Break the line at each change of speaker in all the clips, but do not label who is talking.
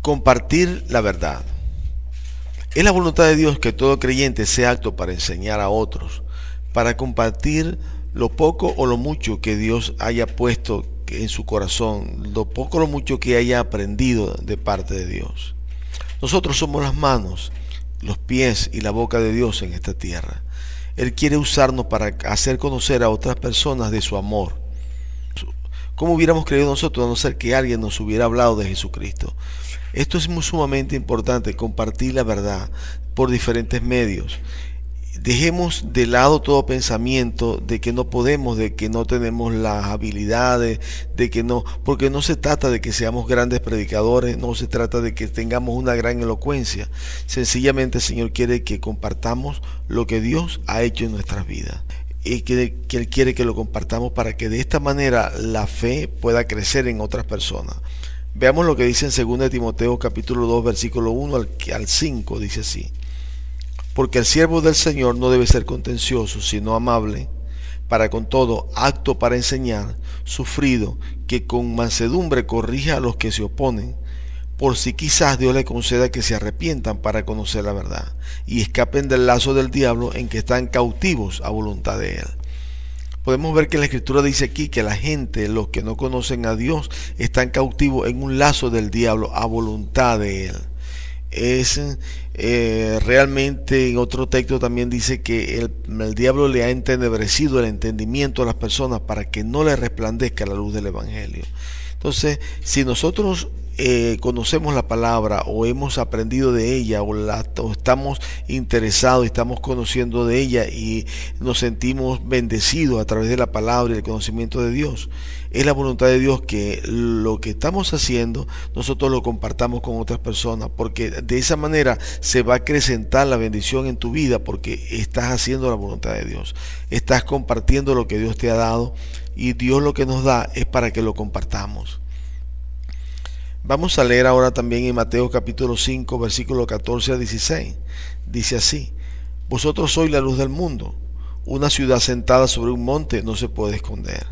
Compartir la verdad. Es la voluntad de Dios que todo creyente sea apto para enseñar a otros, para compartir lo poco o lo mucho que Dios haya puesto en su corazón, lo poco o lo mucho que haya aprendido de parte de Dios. Nosotros somos las manos, los pies y la boca de Dios en esta tierra. Él quiere usarnos para hacer conocer a otras personas de su amor. ¿Cómo hubiéramos creído nosotros a no ser que alguien nos hubiera hablado de Jesucristo? Esto es muy sumamente importante, compartir la verdad por diferentes medios. Dejemos de lado todo pensamiento de que no podemos, de que no tenemos las habilidades, de que no, porque no se trata de que seamos grandes predicadores, no se trata de que tengamos una gran elocuencia. Sencillamente el Señor quiere que compartamos lo que Dios ha hecho en nuestras vidas. Y que Él quiere que lo compartamos para que de esta manera la fe pueda crecer en otras personas. Veamos lo que dice en 2 Timoteo capítulo 2 versículo 1 al 5, dice así: porque el siervo del Señor no debe ser contencioso, sino amable, para con todo, apto para enseñar, sufrido, que con mansedumbre corrija a los que se oponen, por si quizás Dios le conceda que se arrepientan para conocer la verdad, y escapen del lazo del diablo en que están cautivos a voluntad de él. Podemos ver que la Escritura dice aquí que la gente, los que no conocen a Dios, están cautivos en un lazo del diablo a voluntad de él. Realmente en otro texto también dice que el diablo le ha entenebrecido el entendimiento a las personas para que no le resplandezca la luz del Evangelio. Entonces, si nosotros conocemos la palabra o hemos aprendido de ella o estamos interesados y estamos conociendo de ella y nos sentimos bendecidos a través de la palabra y el conocimiento de Dios, es la voluntad de Dios que lo que estamos haciendo nosotros lo compartamos con otras personas, porque de esa manera se va a acrecentar la bendición en tu vida, porque estás haciendo la voluntad de Dios, estás compartiendo lo que Dios te ha dado, y Dios lo que nos da es para que lo compartamos. Vamos a leer ahora también en Mateo capítulo 5 versículo 14 a 16. Dice así: vosotros sois la luz del mundo. Una ciudad sentada sobre un monte no se puede esconder,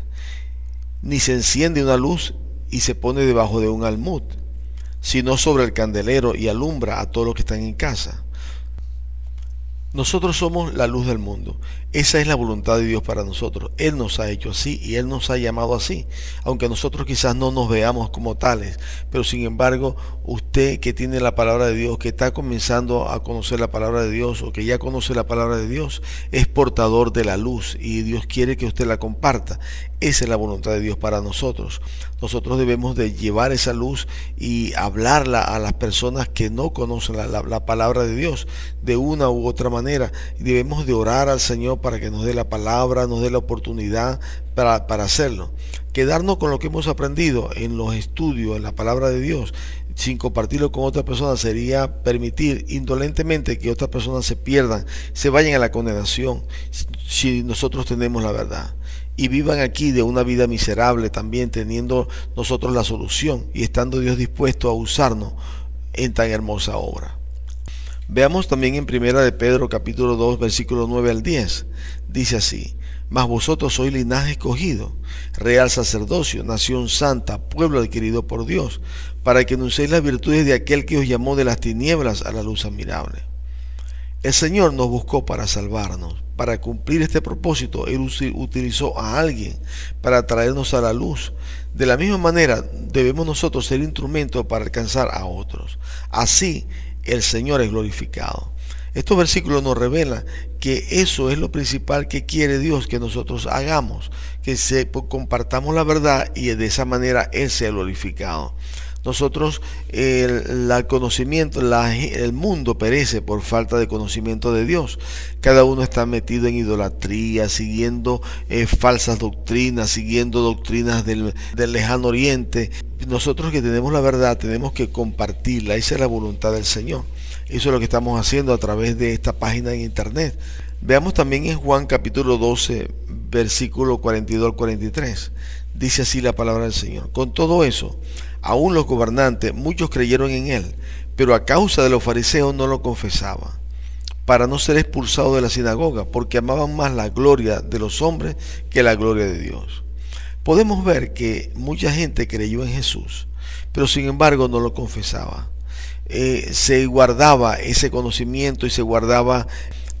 ni se enciende una luz y se pone debajo de un almud, sino sobre el candelero y alumbra a todos los que están en casa. Nosotros somos la luz del mundo. Esa es la voluntad de Dios para nosotros. Él nos ha hecho así y Él nos ha llamado así, aunque nosotros quizás no nos veamos como tales, pero sin embargo usted que tiene la palabra de Dios, que está comenzando a conocer la palabra de Dios o que ya conoce la palabra de Dios, es portador de la luz y Dios quiere que usted la comparta. Esa es la voluntad de Dios para nosotros. Nosotros debemos de llevar esa luz y hablarla a las personas que no conocen la palabra de Dios de una u otra manera. Debemos de orar al Señor para que nos dé la palabra, nos dé la oportunidad para hacerlo. Quedarnos con lo que hemos aprendido en los estudios, en la palabra de Dios, sin compartirlo con otras personas, sería permitir indolentemente que otras personas se pierdan, se vayan a la condenación, si nosotros tenemos la verdad, y vivan aquí de una vida miserable, también teniendo nosotros la solución y estando Dios dispuesto a usarnos en tan hermosa obra. Veamos también en Primera de Pedro capítulo 2 versículo 9 al 10. Dice así: mas vosotros sois linaje escogido, real sacerdocio, nación santa, pueblo adquirido por Dios, para que anunciéis las virtudes de aquel que os llamó de las tinieblas a la luz admirable. El Señor nos buscó para salvarnos. Para cumplir este propósito, Él utilizó a alguien para traernos a la luz. De la misma manera, debemos nosotros ser instrumentos para alcanzar a otros. Así, el Señor es glorificado. Estos versículos nos revelan que eso es lo principal que quiere Dios que nosotros hagamos, que compartamos la verdad y de esa manera Él sea glorificado. Nosotros, el conocimiento, el mundo perece por falta de conocimiento de Dios. Cada uno está metido en idolatría, siguiendo falsas doctrinas, siguiendo doctrinas del lejano oriente. Nosotros que tenemos la verdad tenemos que compartirla. Esa es la voluntad del Señor. Eso es lo que estamos haciendo a través de esta página en internet. Veamos también en Juan capítulo 12, versículo 42 al 43. Dice así la palabra del Señor: con todo eso, aún los gobernantes, muchos creyeron en él, pero a causa de los fariseos no lo confesaban, para no ser expulsado de la sinagoga, porque amaban más la gloria de los hombres que la gloria de Dios. Podemos ver que mucha gente creyó en Jesús, pero sin embargo no lo confesaba. se guardaba ese conocimiento y se guardaba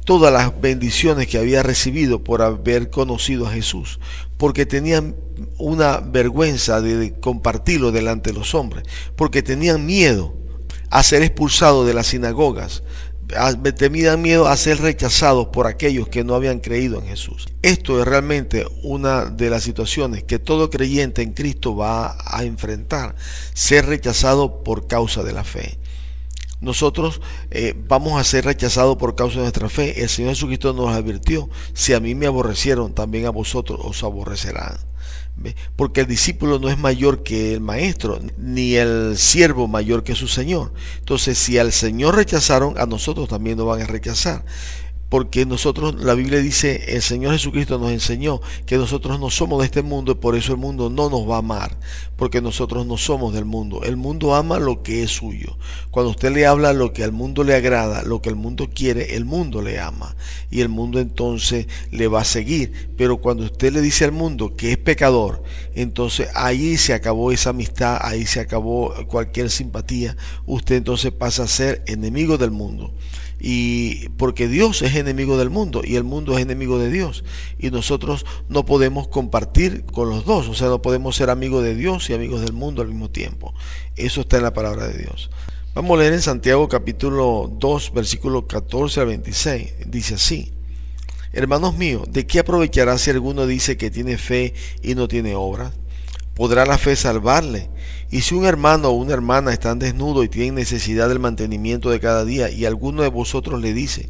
todas las bendiciones que había recibido por haber conocido a Jesús, porque tenían una vergüenza de compartirlo delante de los hombres, porque tenían miedo a ser expulsados de las sinagogas, tenían miedo a ser rechazados por aquellos que no habían creído en Jesús. Esto es realmente una de las situaciones que todo creyente en Cristo va a enfrentar, ser rechazado por causa de la fe. Nosotros vamos a ser rechazados por causa de nuestra fe. El Señor Jesucristo nos advirtió: si a mí me aborrecieron, también a vosotros os aborrecerán. ¿Ve? Porque el discípulo no es mayor que el maestro, ni el siervo mayor que su Señor. Entonces, si al Señor rechazaron, a nosotros también nos van a rechazar. Porque nosotros, la Biblia dice, el Señor Jesucristo nos enseñó que nosotros no somos de este mundo y por eso el mundo no nos va a amar, porque nosotros no somos del mundo. El mundo ama lo que es suyo. Cuando usted le habla lo que al mundo le agrada, lo que el mundo quiere, el mundo le ama y el mundo entonces le va a seguir. Pero cuando usted le dice al mundo que es pecador, entonces ahí se acabó esa amistad, ahí se acabó cualquier simpatía. Usted entonces pasa a ser enemigo del mundo. Y porque Dios es enemigo del mundo y el mundo es enemigo de Dios, y nosotros no podemos compartir con los dos, o sea, no podemos ser amigos de Dios y amigos del mundo al mismo tiempo. Eso está en la palabra de Dios. Vamos a leer en Santiago capítulo 2 versículo 14 al 26. Dice así: hermanos míos, ¿de qué aprovechará si alguno dice que tiene fe y no tiene obras? ¿Podrá la fe salvarle? Y si un hermano o una hermana están desnudos y tienen necesidad del mantenimiento de cada día, y alguno de vosotros le dice: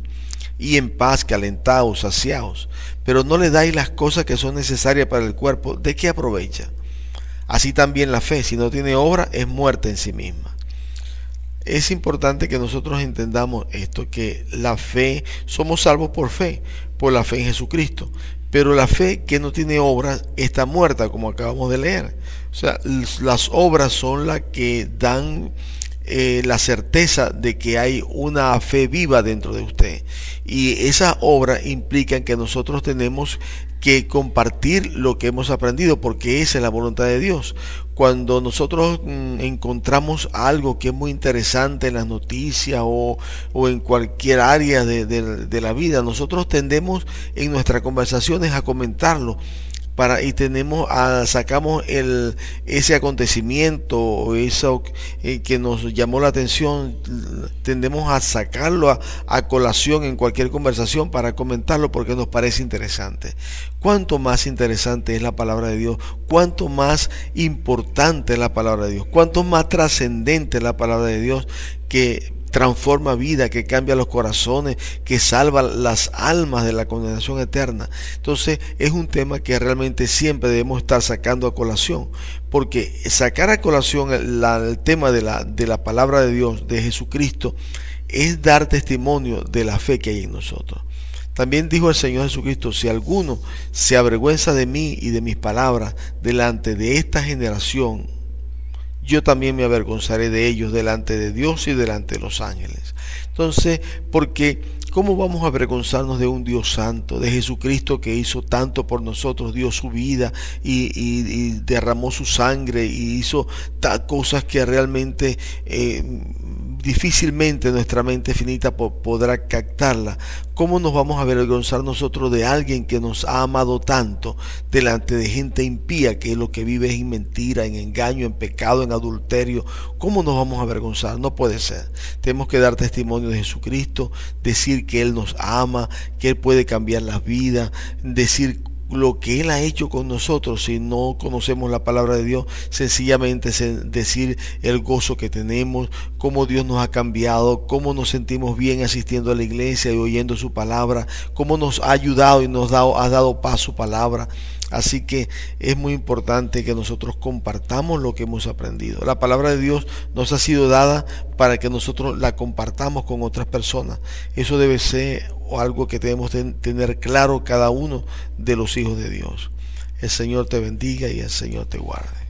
y en paz, calentaos, saciaos, pero no le dais las cosas que son necesarias para el cuerpo, ¿de qué aprovecha? Así también la fe, si no tiene obra, es muerta en sí misma. Es importante que nosotros entendamos esto, que la fe, somos salvos por la fe en Jesucristo. Pero la fe que no tiene obras está muerta, como acabamos de leer. O sea, las obras son las que dan la certeza de que hay una fe viva dentro de usted. Y esas obras implican que nosotros tenemos que compartir lo que hemos aprendido, porque esa es la voluntad de Dios. Cuando nosotros encontramos algo que es muy interesante en las noticias o en cualquier área de la vida, nosotros tendemos en nuestras conversaciones a comentarlo. Y sacamos ese acontecimiento o eso que nos llamó la atención, tendemos a sacarlo a colación en cualquier conversación para comentarlo porque nos parece interesante. Cuánto más interesante es la palabra de Dios, cuánto más importante es la palabra de Dios, cuánto más trascendente es la palabra de Dios, que transforma vida, que cambia los corazones, que salva las almas de la condenación eterna. Entonces es un tema que realmente siempre debemos estar sacando a colación, porque sacar a colación el tema de la palabra de Dios, de Jesucristo, es dar testimonio de la fe que hay en nosotros. También dijo el Señor Jesucristo: si alguno se avergüenza de mí y de mis palabras delante de esta generación, yo también me avergonzaré de ellos delante de Dios y delante de los ángeles. Entonces, porque ¿cómo vamos a avergonzarnos de un Dios santo, de Jesucristo que hizo tanto por nosotros, dio su vida y derramó su sangre y hizo cosas que realmente difícilmente nuestra mente finita podrá captarla? ¿Cómo nos vamos a avergonzar nosotros de alguien que nos ha amado tanto delante de gente impía, que lo que vive es en mentira, en engaño, en pecado, en adulterio? ¿Cómo nos vamos a avergonzar? No puede ser. Tenemos que dar testimonio de Jesucristo, decir que Él nos ama, que Él puede cambiar las vidas, decir lo que Él ha hecho con nosotros. Si no conocemos la palabra de Dios, sencillamente decir el gozo que tenemos, cómo Dios nos ha cambiado, cómo nos sentimos bien asistiendo a la iglesia y oyendo su palabra, cómo nos ha ayudado y ha dado paz su palabra. Así que es muy importante que nosotros compartamos lo que hemos aprendido. La palabra de Dios nos ha sido dada para que nosotros la compartamos con otras personas. Eso debe ser algo que debemos tener claro cada uno de los hijos de Dios. El Señor te bendiga y el Señor te guarde.